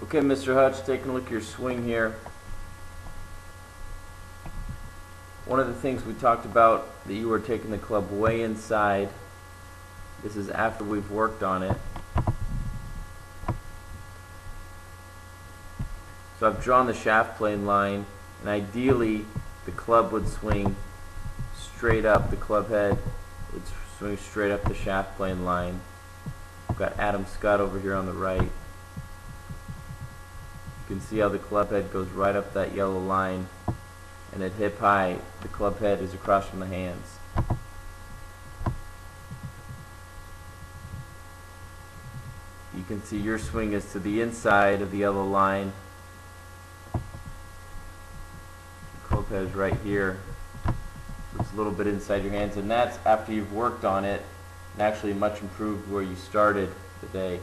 Okay, Mr. Hutch, taking a look at your swing here. One of the things we talked about, that you were taking the club way inside. This is after we've worked on it. So I've drawn the shaft plane line, and ideally the club would swing straight up, the club head would swing straight up the shaft plane line. I've got Adam Scott over here on the right. You can see how the club head goes right up that yellow line, and at hip high the club head is across from the hands. You can see your swing is to the inside of the yellow line. The club head is right here. It's a little bit inside your hands, and that's after you've worked on it and actually much improved where you started the day.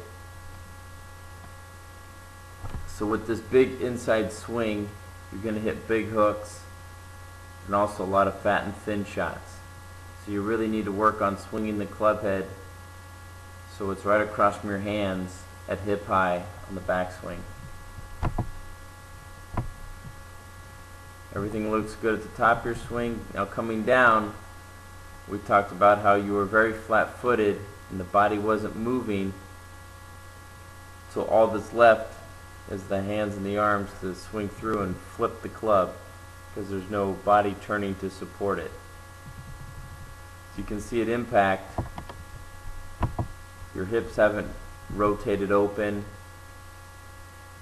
So with this big inside swing, you're going to hit big hooks and also a lot of fat and thin shots. So you really need to work on swinging the club head so it's right across from your hands at hip high on the backswing. Everything looks good at the top of your swing. Now coming down, we talked about how you were very flat-footed and the body wasn't moving, so all that's left is the hands and the arms to swing through and flip the club because there's no body turning to support it. So you can see at impact, your hips haven't rotated open.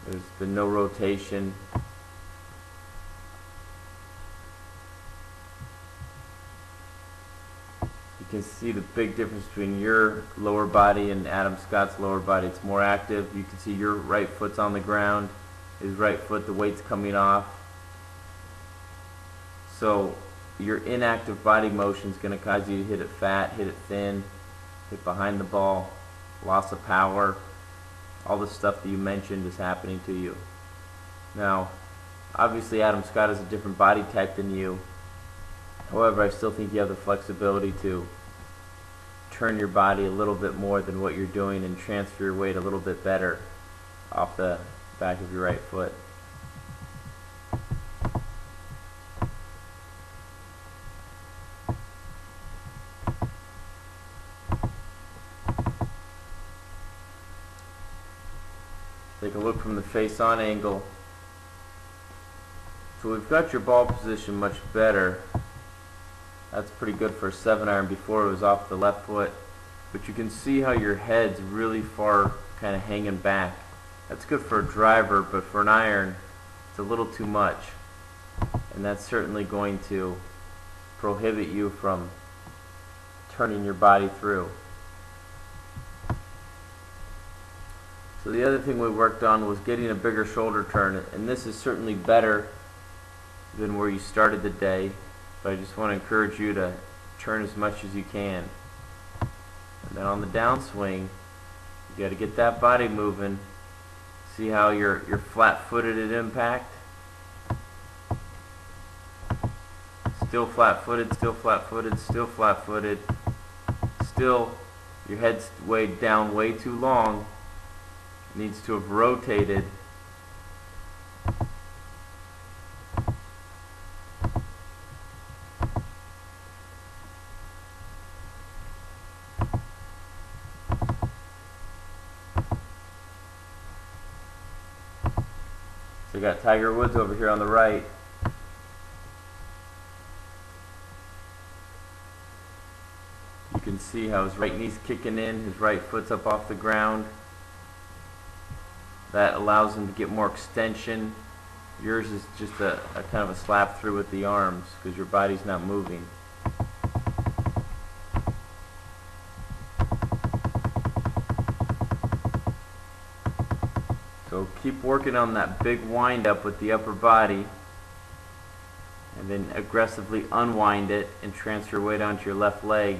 There's been no rotation. You can see the big difference between your lower body and Adam Scott's lower body. It's more active. You can see your right foot's on the ground. His right foot, the weight's coming off. So your inactive body motion is going to cause you to hit it fat, hit it thin, hit behind the ball, loss of power. All the stuff that you mentioned is happening to you. Now, obviously Adam Scott is a different body type than you. However, I still think you have the flexibility to turn your body a little bit more than what you're doing and transfer your weight a little bit better off the back of your right foot. Take a look from the face-on angle. So we've got your ball position much better. That's pretty good for a 7-iron. Before it was off the left foot. But you can see how your head's really far kind of hanging back. That's good for a driver, but for an iron, it's a little too much. And that's certainly going to prohibit you from turning your body through. So the other thing we worked on was getting a bigger shoulder turn, and this is certainly better than where you started the day. But I just want to encourage you to turn as much as you can. And then on the downswing, you got to get that body moving. See how you're flat-footed at impact? Still flat-footed, still flat-footed, still flat-footed. Still, your head's weighed down way too long. It needs to have rotated. So we got Tiger Woods over here on the right. You can see how his right knee's kicking in, his right foot's up off the ground. That allows him to get more extension. Yours is just a kind of a slap through with the arms because your body's not moving. So keep working on that big wind up with the upper body, and then aggressively unwind it and transfer your weight onto your left leg,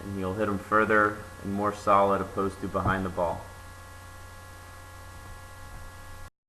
and you'll hit them further and more solid opposed to behind the ball.